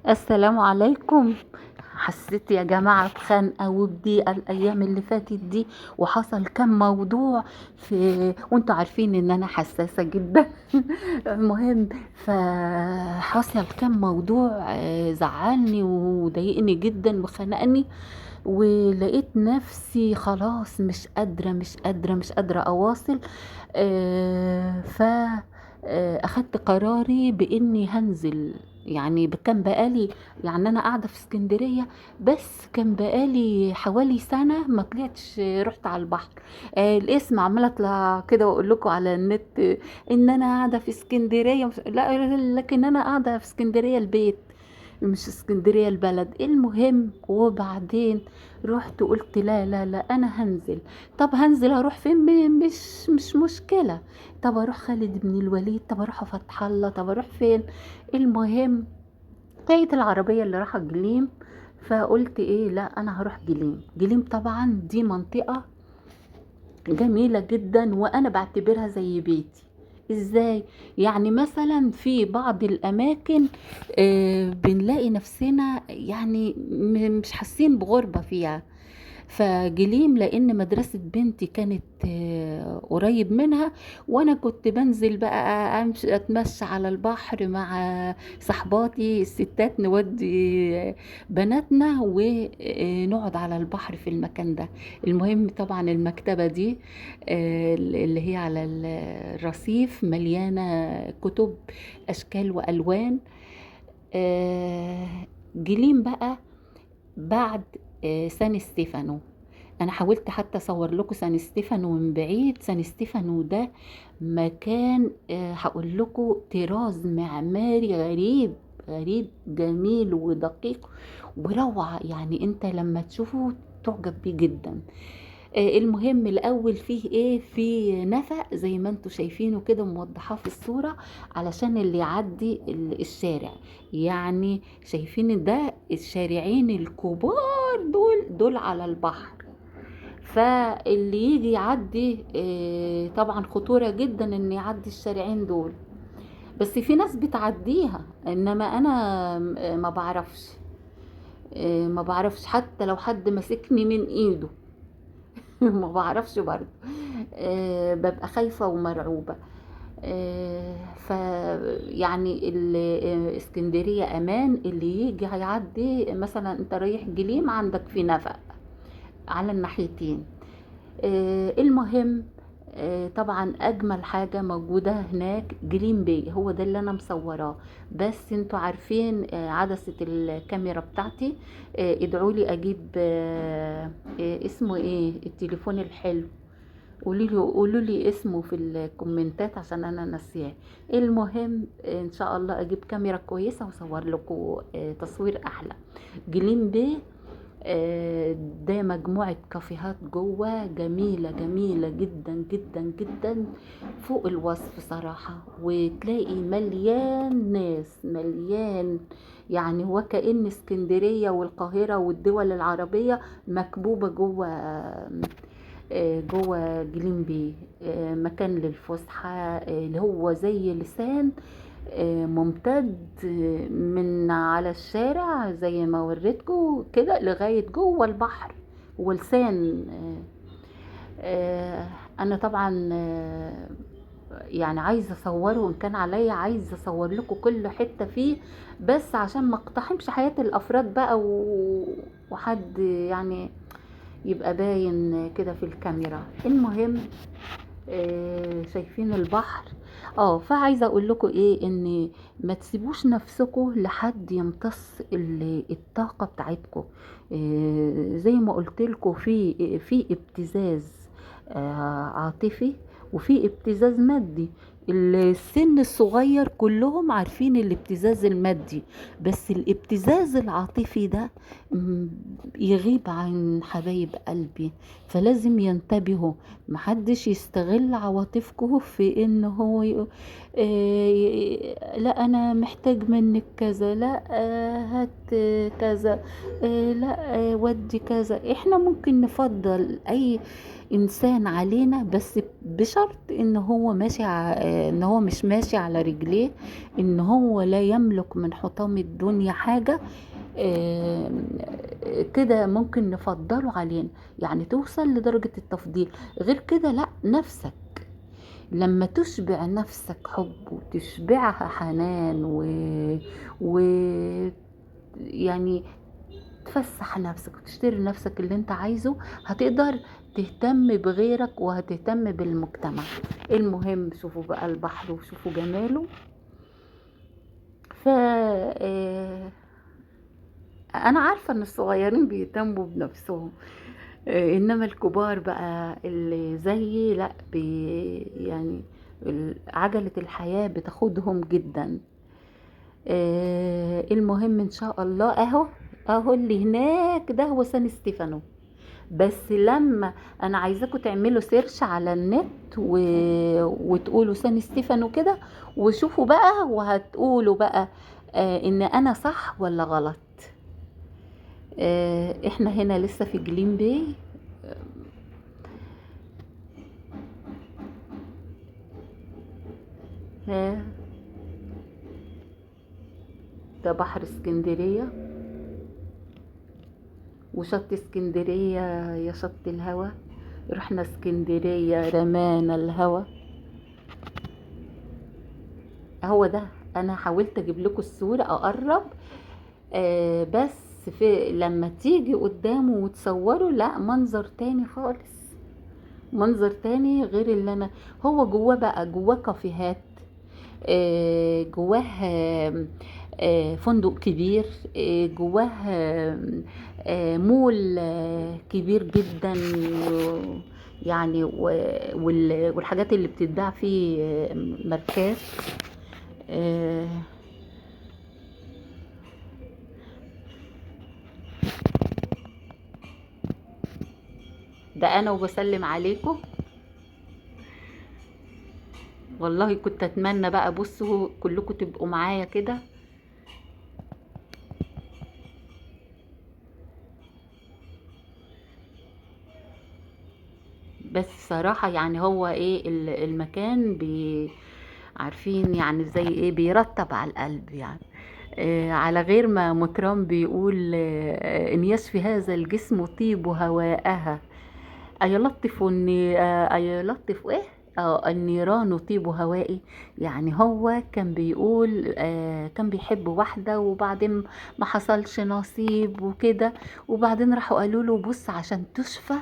السلام عليكم. حسيت يا جماعة بخنقة وبضيقة الأيام اللي فاتت دي، وحصل كم موضوع وانتوا عارفين ان انا حساسة جدا. المهم، فحصل كم موضوع زعلني وضايقني جدا وخنقني، ولقيت نفسي خلاص مش قادرة أواصل. ف أخدت قراري بإني هنزل. يعني كان بقالي، يعني أنا قاعدة في اسكندرية، بس كان بقالي حوالي سنة ما طلعتش رحت على البحر. الاسم عمالة اطلع كده واقول لكم على النت ان انا قاعدة في اسكندرية، لا، لكن انا قاعدة في اسكندرية البيت، مش اسكندرية البلد. المهم، وبعدين رحت قلت لا لا لا، انا هنزل. طب هنزل اروح فين؟ مش مشكلة. طب اروح خالد بن الوليد، طب اروح فتح الله، طب اروح فين؟ المهم، لقيت العربية اللي رايحة جليم، فقلت ايه، لا انا هروح جليم. جليم طبعا دي منطقة جميلة جدا، وانا بعتبرها زي بيتي. ازاي؟ يعني مثلا في بعض الاماكن بنلاقي نفسنا يعني مش حاسين بغربة فيها. فجليم لان مدرسة بنتي كانت قريب منها، وانا كنت بنزل بقى امشي اتمشى على البحر مع صحباتي الستات، نودي بناتنا ونقعد على البحر في المكان ده. المهم طبعا المكتبة دي اللي هي على الرصيف مليانة كتب اشكال والوان. آه، جليم بقى بعد سان ستيفانو. انا حاولت حتى اصور لكم سان ستيفانو من بعيد. سان ستيفانو ده مكان هقول لكم طراز معماري غريب، غريب جميل ودقيق وروعة. يعني انت لما تشوفه تعجب بيه جدا. المهم الاول فيه ايه؟ فيه نفق زي ما انتوا شايفينه كده موضحاه في الصورة، علشان اللي يعدي الشارع. يعني شايفين ده الشارعين الكبار دول على البحر. فاللي يجي يعدي طبعا خطورة جدا ان يعدي الشارعين دول، بس في ناس بتعديها، انما انا ما بعرفش. ما بعرفش حتى لو حد مسكني من ايده. ما بعرفش برضه. ببقى خايفة ومرعوبة. ف يعني اسكندرية امان. اللي يجي هيعدي مثلا انت رايح جليم، عندك في نفق على الناحيتين. المهم، طبعا اجمل حاجة موجودة هناك جرين باي، هو ده اللي انا مصوراه. بس انتوا عارفين عدسة الكاميرا بتاعتي. ادعولي اجيب اسمه ايه التليفون الحلو؟ قولوا لي اسمه في الكومنتات عشان انا ناسياه. المهم ان شاء الله اجيب كاميرا كويسة واصور لكم تصوير احلى. جليم باي ده مجموعة كافيهات جوه جميلة جميلة جدا جدا جدا، فوق الوصف صراحة. وتلاقي مليان ناس، مليان. يعني هو كأن اسكندرية والقاهرة والدول العربية مكبوبة جوه جوه جليم بيه. مكان للفسحة، اللي هو زي لسان ممتد من على الشارع زي ما وريتكم كده لغاية جوه البحر ولسان. انا طبعا يعني عايزه اصوره، وان كان عليا عايزه اصور لكم كل حته فيه، بس عشان ما اقتحمش حياه الافراد بقى وحد يعني يبقى باين كده في الكاميرا. المهم، شايفين البحر. فعايزه اقول لكم ايه، ان ما تسيبوش نفسكم لحد يمتص الطاقه بتاعتكم. زي ما قلت لكم، في ابتزاز عاطفي، وفي ابتزاز مادي. السن الصغير كلهم عارفين الابتزاز المادي، بس الابتزاز العاطفي ده م، يغيب عن حبايب قلبي. فلازم ينتبهوا، محدش يستغل عواطفكم في ان هو لا انا محتاج منك كذا، لا هات كذا، لا ودي كذا. احنا ممكن نفضل اي انسان علينا، بس بشرط ان هو ماشي ان هو مش ماشي على رجليه، ان هو لا يملك من حطام الدنيا حاجة. آه، كده ممكن نفضله علينا، يعني توصل لدرجة التفضيل. غير كده لا، نفسك لما تشبع نفسك حب وتشبعها حنان و... يعني تفسح نفسك وتشتري لنفسك اللي انت عايزه، هتقدر تهتم بغيرك وهتهتم بالمجتمع. المهم شوفوا بقى البحر وشوفوا جماله. ف انا عارفة ان الصغيرين بيهتموا بنفسهم، انما الكبار بقى اللي زيي لا يعني عجلة الحياة بتاخدهم جدا. المهم ان شاء الله اهو اللي هناك ده هو سان ستيفانو. بس لما انا عايزاكم تعملوا سيرش على النت وتقولوا سان ستيفانو كده، وشوفوا بقى وهتقولوا بقى ان انا صح ولا غلط. احنا هنا لسه في جليم باي. آه، ده بحر اسكندرية، وشط اسكندرية يا شط الهوى، رحنا اسكندرية رمانا الهوى. هو ده. انا حاولت اجيب لكم الصورة اقرب، بس في لما تيجي قدامه وتصوروا لا، منظر تاني خالص، منظر تاني غير اللي انا. هو جواه بقى، جواه كافيهات، جواه فندق كبير، جواه مول كبير جدا، يعني والحاجات اللي بتتباع فيه ماركات. آه، ده انا وبسلم عليكم. والله كنت اتمنى بقى بصوا كلكم تبقوا معايا كده. بس صراحة يعني هو ايه المكان عارفين يعني زي ايه، بيرتب على القلب يعني. على غير ما مطران بيقول ان يشفي هذا الجسم طيب هواءها، أيلطف أيلطف إيه؟ النيران طيب هوائي. يعني هو كان بيقول كان بيحب واحدة، وبعدين ما حصلش نصيب وكده، وبعدين راحوا قالوا له بص عشان تشفى